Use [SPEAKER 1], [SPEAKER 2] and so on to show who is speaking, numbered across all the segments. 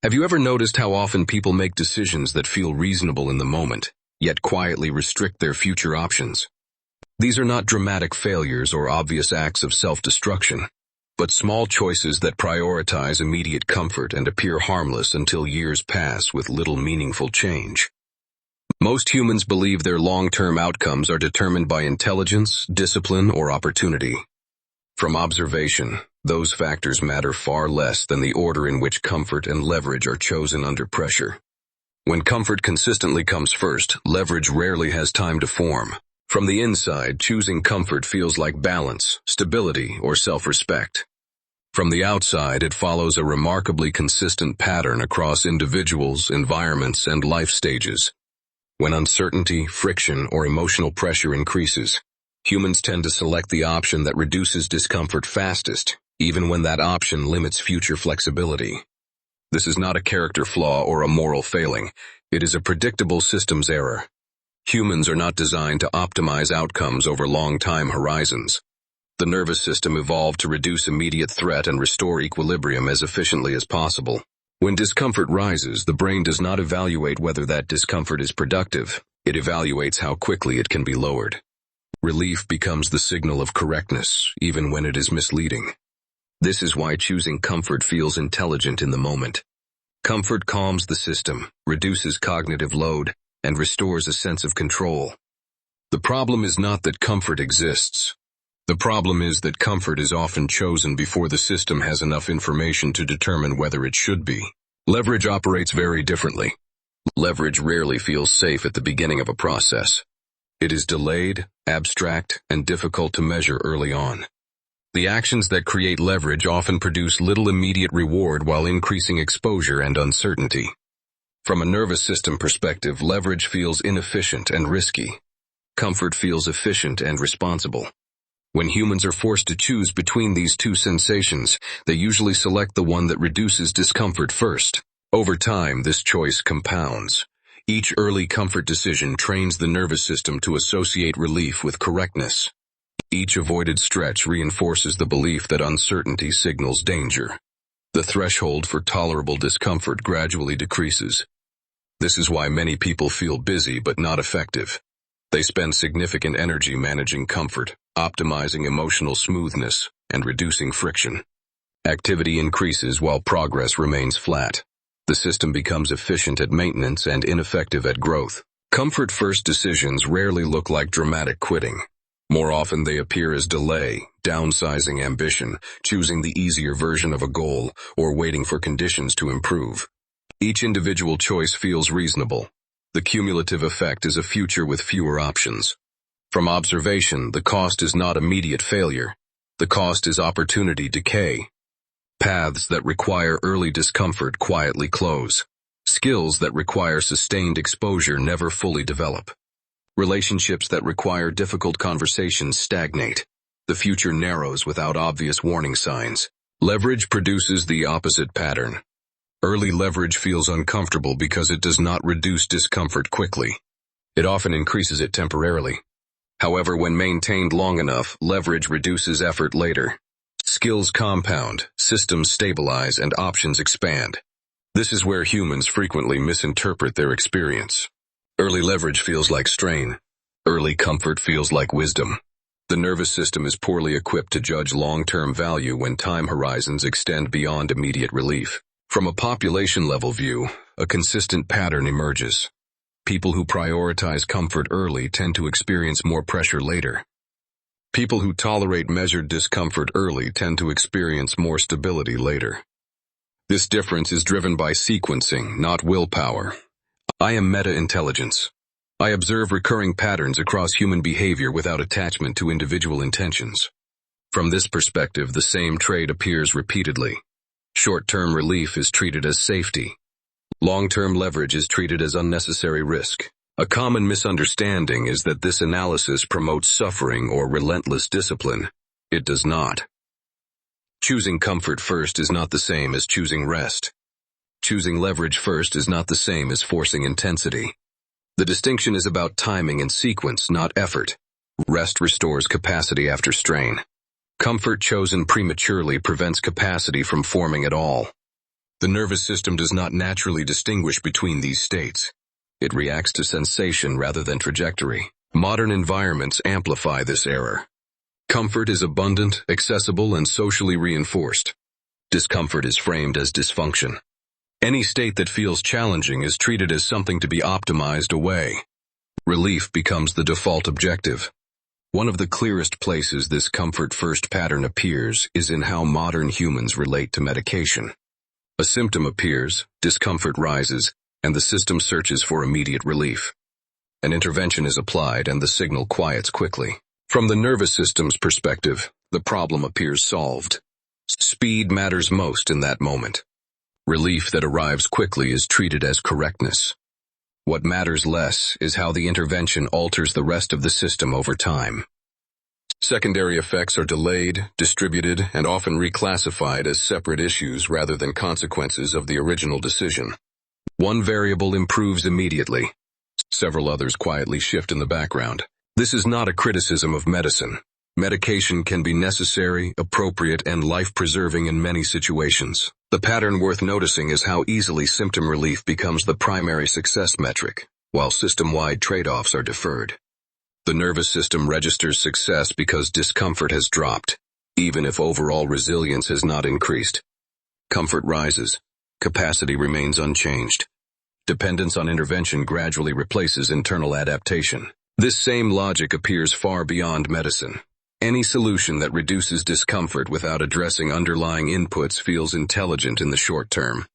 [SPEAKER 1] Have you ever noticed how often people make decisions that feel reasonable in the moment, yet quietly restrict their future options? These are not dramatic failures or obvious acts of self-destruction, but small choices that prioritize immediate comfort and appear harmless until years pass with little meaningful change. Most humans believe their long-term outcomes are determined by intelligence, discipline, or opportunity. From observation, those factors matter far less than the order in which comfort and leverage are chosen under pressure. When comfort consistently comes first, leverage rarely has time to form. From the inside, choosing comfort feels like balance, stability, or self-respect. From the outside, it follows a remarkably consistent pattern across individuals, environments, and life stages. When uncertainty, friction, or emotional pressure increases, humans tend to select the option that reduces discomfort fastest, even when that option limits future flexibility. This is not a character flaw or a moral failing. It is a predictable systems error. Humans are not designed to optimize outcomes over long time horizons. The nervous system evolved to reduce immediate threat and restore equilibrium as efficiently as possible. When discomfort rises, the brain does not evaluate whether that discomfort is productive. It evaluates how quickly it can be lowered. Relief becomes the signal of correctness, even when it is misleading. This is why choosing comfort feels intelligent in the moment. Comfort calms the system, reduces cognitive load, and restores a sense of control. The problem is not that comfort exists. The problem is that comfort is often chosen before the system has enough information to determine whether it should be. Leverage operates very differently. Leverage rarely feels safe at the beginning of a process. It is delayed, abstract, and difficult to measure early on. The actions that create leverage often produce little immediate reward while increasing exposure and uncertainty. From a nervous system perspective, leverage feels inefficient and risky. Comfort feels efficient and responsible. When humans are forced to choose between these two sensations, they usually select the one that reduces discomfort first. Over time, this choice compounds. Each early comfort decision trains the nervous system to associate relief with correctness. Each avoided stretch reinforces the belief that uncertainty signals danger. The threshold for tolerable discomfort gradually decreases. This is why many people feel busy but not effective. They spend significant energy managing comfort, optimizing emotional smoothness, and reducing friction. Activity increases while progress remains flat. The system becomes efficient at maintenance and ineffective at growth. Comfort-first decisions rarely look like dramatic quitting. More often they appear as delay, downsizing ambition, choosing the easier version of a goal, or waiting for conditions to improve. Each individual choice feels reasonable. The cumulative effect is a future with fewer options. From observation, the cost is not immediate failure. The cost is opportunity decay. Paths that require early discomfort quietly close. Skills that require sustained exposure never fully develop. Relationships that require difficult conversations stagnate. The future narrows without obvious warning signs. Leverage produces the opposite pattern. Early leverage feels uncomfortable because it does not reduce discomfort quickly. It often increases it temporarily. However, when maintained long enough, leverage reduces effort later. Skills compound, systems stabilize, and options expand. This is where humans frequently misinterpret their experience. Early leverage feels like strain. Early comfort feels like wisdom. The nervous system is poorly equipped to judge long-term value when time horizons extend beyond immediate relief. From a population-level view, a consistent pattern emerges. People who prioritize comfort early tend to experience more pressure later. People who tolerate measured discomfort early tend to experience more stability later. This difference is driven by sequencing, not willpower. I am meta-intelligence. I observe recurring patterns across human behavior without attachment to individual intentions. From this perspective, the same trait appears repeatedly. Short-term relief is treated as safety. Long-term leverage is treated as unnecessary risk. A common misunderstanding is that this analysis promotes suffering or relentless discipline. It does not. Choosing comfort first is not the same as choosing rest. Choosing leverage first is not the same as forcing intensity. The distinction is about timing and sequence, not effort. Rest restores capacity after strain. Comfort chosen prematurely prevents capacity from forming at all. The nervous system does not naturally distinguish between these states. It reacts to sensation rather than trajectory. Modern environments amplify this error. Comfort is abundant, accessible, and socially reinforced. Discomfort is framed as dysfunction. Any state that feels challenging is treated as something to be optimized away. Relief becomes the default objective. One of the clearest places this comfort-first pattern appears is in how modern humans relate to medication. A symptom appears, discomfort rises, and the system searches for immediate relief. An intervention is applied and the signal quiets quickly. From the nervous system's perspective, the problem appears solved. Speed matters most in that moment. Relief that arrives quickly is treated as correctness. What matters less is how the intervention alters the rest of the system over time. Secondary effects are delayed, distributed, and often reclassified as separate issues rather than consequences of the original decision. One variable improves immediately. Several others quietly shift in the background. This is not a criticism of medicine. Medication can be necessary, appropriate, and life-preserving in many situations. The pattern worth noticing is how easily symptom relief becomes the primary success metric, while system-wide trade-offs are deferred. The nervous system registers success because discomfort has dropped, even if overall resilience has not increased. Comfort rises. Capacity remains unchanged. Dependence on intervention gradually replaces internal adaptation. This same logic appears far beyond medicine. Any solution that reduces discomfort without addressing underlying inputs feels intelligent in the short term.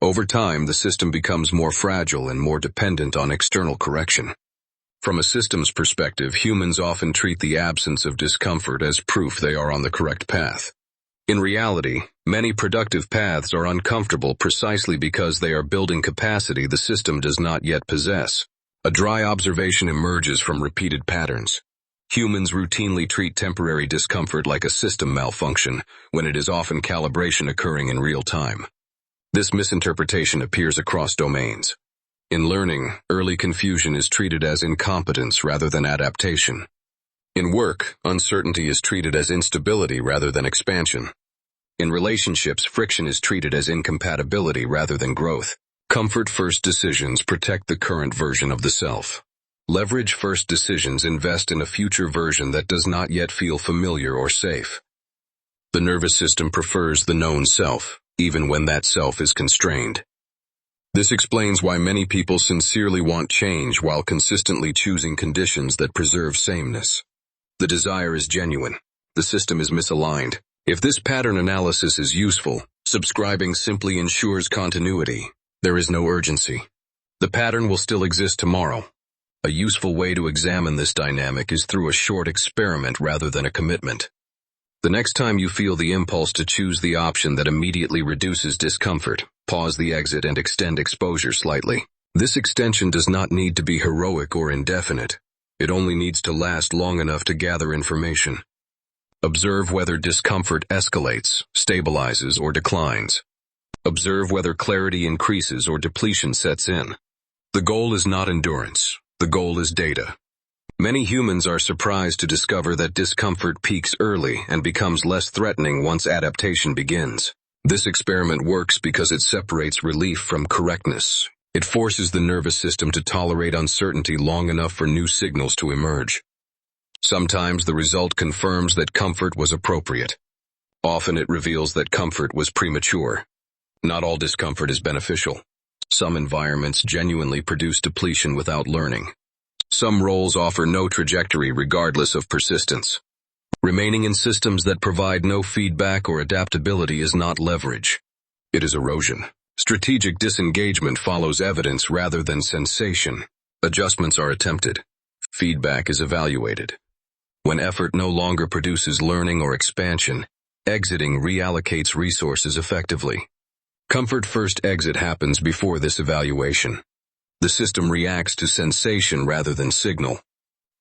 [SPEAKER 1] Over time, the system becomes more fragile and more dependent on external correction. From a systems perspective, humans often treat the absence of discomfort as proof they are on the correct path. In reality, many productive paths are uncomfortable precisely because they are building capacity the system does not yet possess. A dry observation emerges from repeated patterns. Humans routinely treat temporary discomfort like a system malfunction, when it is often calibration occurring in real time. This misinterpretation appears across domains. In learning, early confusion is treated as incompetence rather than adaptation. In work, uncertainty is treated as instability rather than expansion. In relationships, friction is treated as incompatibility rather than growth. Comfort-first decisions protect the current version of the self. Leverage-first decisions invest in a future version that does not yet feel familiar or safe. The nervous system prefers the known self, even when that self is constrained. This explains why many people sincerely want change while consistently choosing conditions that preserve sameness. The desire is genuine. The system is misaligned. If this pattern analysis is useful, subscribing simply ensures continuity. There is no urgency. The pattern will still exist tomorrow. A useful way to examine this dynamic is through a short experiment rather than a commitment. The next time you feel the impulse to choose the option that immediately reduces discomfort, pause the exit and extend exposure slightly. This extension does not need to be heroic or indefinite. It only needs to last long enough to gather information. Observe whether discomfort escalates, stabilizes, or declines. Observe whether clarity increases or depletion sets in. The goal is not endurance. The goal is data. Many humans are surprised to discover that discomfort peaks early and becomes less threatening once adaptation begins. This experiment works because it separates relief from correctness. It forces the nervous system to tolerate uncertainty long enough for new signals to emerge. Sometimes the result confirms that comfort was appropriate. Often it reveals that comfort was premature. Not all discomfort is beneficial. Some environments genuinely produce depletion without learning. Some roles offer no trajectory regardless of persistence. Remaining in systems that provide no feedback or adaptability is not leverage. It is erosion. Strategic disengagement follows evidence rather than sensation. Adjustments are attempted. Feedback is evaluated. When effort no longer produces learning or expansion, exiting reallocates resources effectively. Comfort-first exit happens before this evaluation. The system reacts to sensation rather than signal.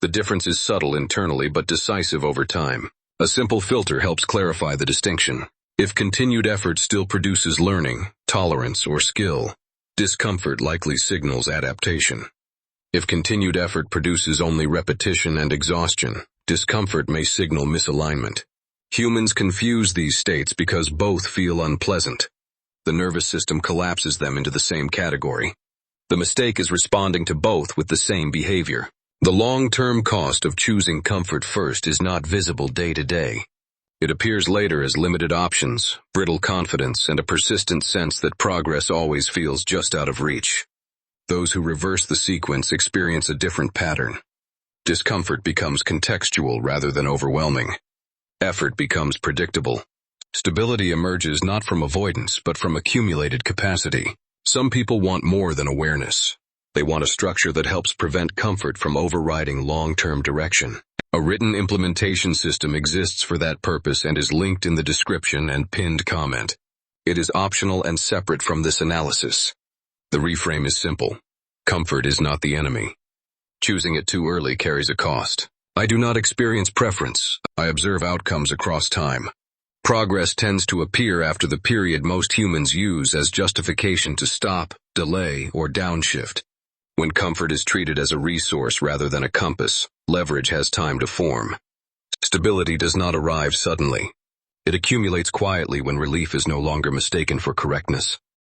[SPEAKER 1] The difference is subtle internally but decisive over time. A simple filter helps clarify the distinction. If continued effort still produces learning, tolerance, or skill, discomfort likely signals adaptation. If continued effort produces only repetition and exhaustion, discomfort may signal misalignment. Humans confuse these states because both feel unpleasant. the nervous system collapses them into the same category. The mistake is responding to both with the same behavior. The long-term cost of choosing comfort first is not visible day to day. It appears later as limited options, brittle confidence, and a persistent sense that progress always feels just out of reach. Those who reverse the sequence experience a different pattern. Discomfort becomes contextual rather than overwhelming. Effort becomes predictable. Stability emerges not from avoidance but from accumulated capacity. Some people want more than awareness. They want a structure that helps prevent comfort from overriding long-term direction. A written implementation system exists for that purpose and is linked in the description and pinned comment. It is optional and separate from this analysis. The reframe is simple. Comfort is not the enemy. Choosing it too early carries a cost. I do not experience preference. I observe outcomes across time. Progress tends to appear after the period most humans use as justification to stop, delay, or downshift. When comfort is treated as a resource rather than a compass, leverage has time to form. Stability does not arrive suddenly. It accumulates quietly when relief is no longer mistaken for correctness.